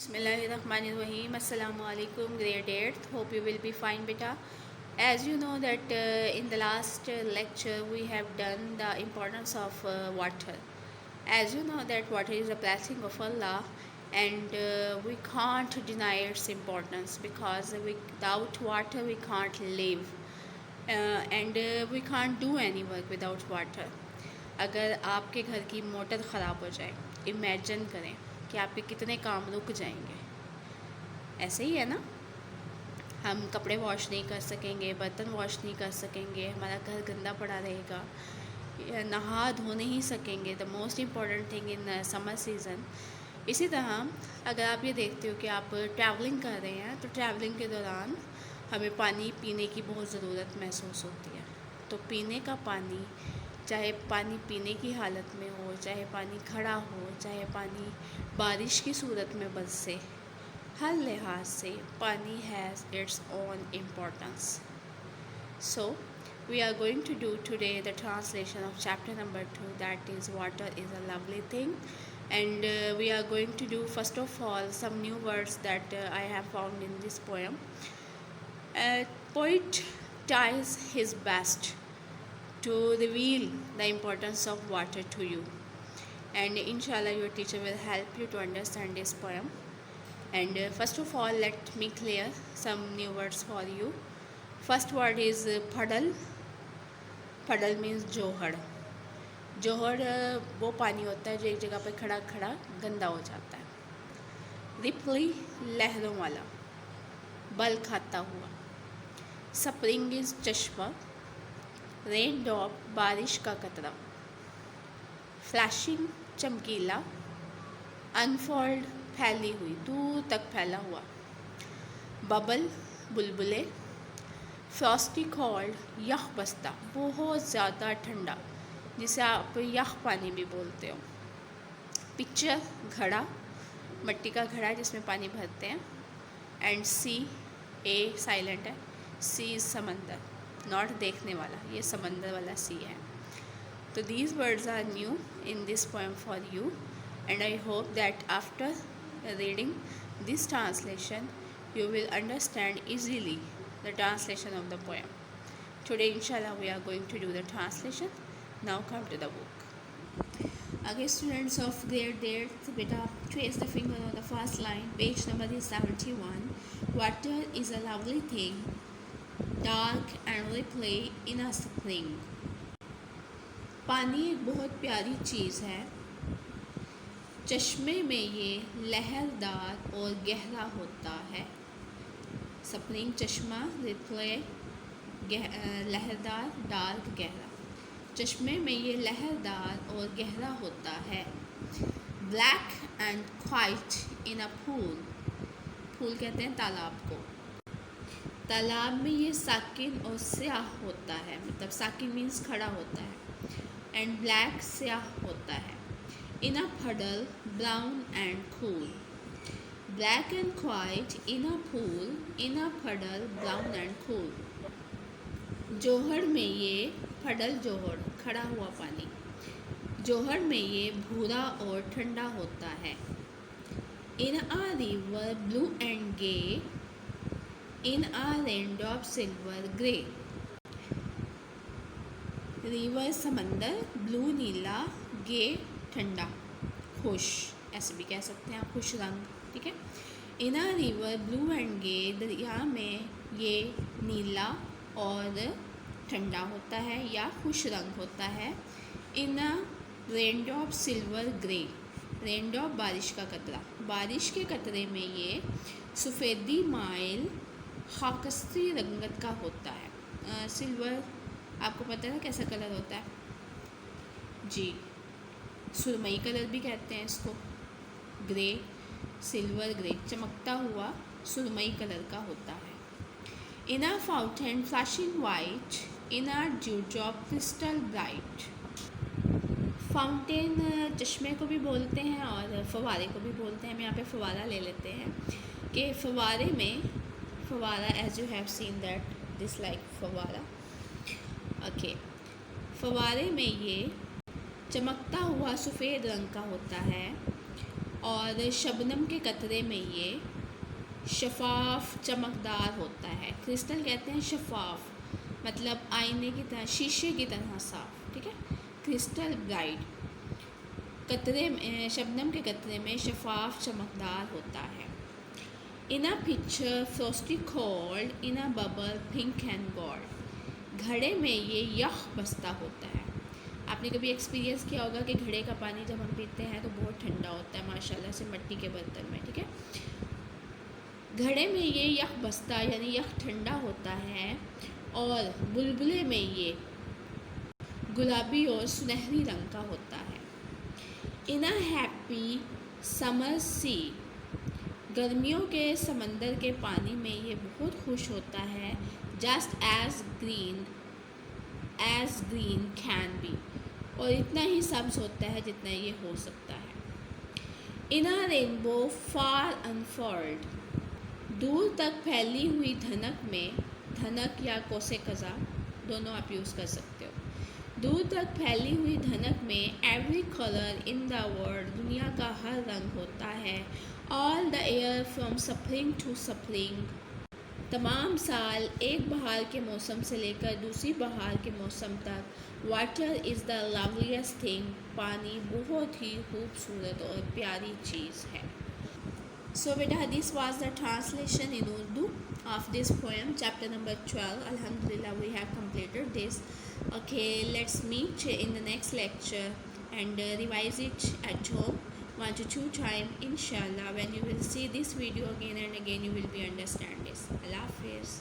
Bismillahirrahmanirrahim. Assalamu alaikum, grade 8th. Hope you will be fine, beta. As you know that in the last lecture we have done the importance of water. As you know that water is a blessing of Allah, and we can't deny its importance because without water we can't live, and we can't do any work without water. अगर आपके घर की motor ख़राब हो जाए, imagine करें कि आपके कितने काम रुक जाएंगे। ऐसे ही है ना, हम कपड़े वॉश नहीं कर सकेंगे, बर्तन वॉश नहीं कर सकेंगे, हमारा घर गंदा पड़ा रहेगा, नहा धो नहीं सकेंगे। The most important thing in summer season. इसी तरह अगर आप ये देखते हो कि आप ट्रैवलिंग कर रहे हैं तो ट्रैवलिंग के दौरान हमें पानी पीने की बहुत ज़रूरत महसूस होती है। तो पीने का पानी, चाहे पानी पीने की हालत में हो, चाहे पानी खड़ा हो, चाहे पानी बारिश की सूरत में बरसे, हर लिहाज से पानी has its own importance. So we are going to do today the translation of chapter number 2, that is water is a lovely thing, and we are going to do first of all some new words that I have found in this poem. A poet tries his best to reveal the importance of water to you, and inshallah your teacher will help you to understand this poem. And first of all, let me clear some new words for you. First word is puddle. Puddle means जोहड़. जोहड़ वो पानी होता है जो एक जगह पर खड़ा खड़ा गंदा हो जाता है. रिपली लहरों वाला, बल खाता हुआ. स्प्रिंग इज चश्मा. रेन ड्रॉप बारिश का कतरा. फ्लैशिंग चमकीला. अनफोल्ड फैली हुई, दूर तक फैला हुआ. बबल बुलबुले. फ्रॉस्टी कोल्ड यख बस्ता, बहुत ज़्यादा ठंडा, जिसे आप यख पानी भी बोलते हो. पिक्चर घड़ा, मिट्टी का घड़ा जिसमें पानी भरते हैं. एंड सी, ए साइलेंट है. सी इज़ समंदर, नॉट देखने वाला, ये समंदर वाला सी है. तो these words are new in this poem for you, and I hope that after reading this translation you will understand easily the translation of the poem. Today inshallah we are going to do the translation. Now come to the book. Okay students of grade 8th, beta trace the finger on the first line. Page number is 71. Water is a lovely thing, dark and replay in a spring. पानी एक बहुत प्यारी चीज़ है, चश्मे में ये लहरदार और गहरा होता है. स्प्रिंग चश्मा, रिप्ले लहरदार, डार्क गहरा. चश्मे में ये लहरदार और गहरा होता है. Black and white in a pool. Pool कहते हैं तालाब को. तालाब में ये साकिन और स्याह होता है, मतलब साकिन मीन्स खड़ा होता है, एंड ब्लैक स्याह होता है. In a puddle, brown and cool. Black and white in a pool, in a puddle, brown and cool. जोहड़ में ये, puddle जोहड़, खड़ा हुआ पानी. जोहड़ में ये भूरा और ठंडा होता है. In a river, blue and gay, in a raindrop, silver grey. River समंदर, ब्लू नीला, गे ठंडा, खुश, ऐसे भी कह सकते हैं आप, खुश रंग. ठीक है. In a river blue and गे, दरिया में ये नीला और ठंडा होता है या खुश रंग होता है. In a raindrop silver grey. Raindrop बारिश का कतरा, बारिश के कतरे में ये सफ़ेदी माइल खाकस्ती रंगत का होता है. सिल्वर आपको पता है कैसा कलर होता है जी, सुरमई कलर भी कहते हैं इसको. ग्रे, सिल्वर ग्रे, चमकता हुआ सुरमई कलर का होता है. In a fountain flashing white, in a dew drop crystal bright. Fountain चश्मे को भी बोलते हैं और फवारे को भी बोलते हैं. हम यहाँ पे फवारा ले लेते हैं कि फवारे में, फवारा as you have seen that this like फवारा. ओके. फवारे में ये चमकता हुआ सफ़ेद रंग का होता है. और शबनम के कतरे में ये शफाफ चमकदार होता है। क्रिस्टल कहते हैं शफाफ, मतलब आईने की तरह, शीशे की तरह साफ, ठीक है। क्रिस्टल ब्राइट, कतरे में, शबनम के कतरे में शफाफ चमकदार होता है। In a picture frosty cold, in a bubble pink and gold, घड़े में ये यख बसता होता है। आपने कभी एक्सपीरियंस किया होगा कि घड़े का पानी जब हम पीते हैं तो बहुत ठंडा होता है माशाल्लाह से, मिट्टी के बर्तन में, ठीक है। घड़े में ये यख बसता यानी यख ठंडा होता है, और बुलबुले में ये गुलाबी और सुनहरी रंग का होता है। इन अ हैप्पी समर सी, गर्मियों के समंदर के पानी में ये बहुत खुश होता है। Just as green can be, और इतना ही सब्ज होता है जितना ये हो सकता है। इन अ रेनबो फार अनफर्ल्ड, दूर तक फैली हुई धनक में, धनक या कोसे कज़ा दोनों आप यूज़ कर सकते हो। दूर तक फैली हुई धनक में every colour in the world, दुनिया का हर रंग होता है। All the air from spring to spring, तमाम साल एक बहार के मौसम से लेकर दूसरी बहार के मौसम तक। Water is the loveliest thing, पानी बहुत ही खूबसूरत और प्यारी चीज़ है। So beta, this was the translation in Urdu of this poem, chapter number 12. Alhamdulillah, we have completed this. Okay, let's meet in the next lecture and revise it at home 1 to 2 times, inshallah. When you will see this video again and again, you will be understand this. Allah Hafiz.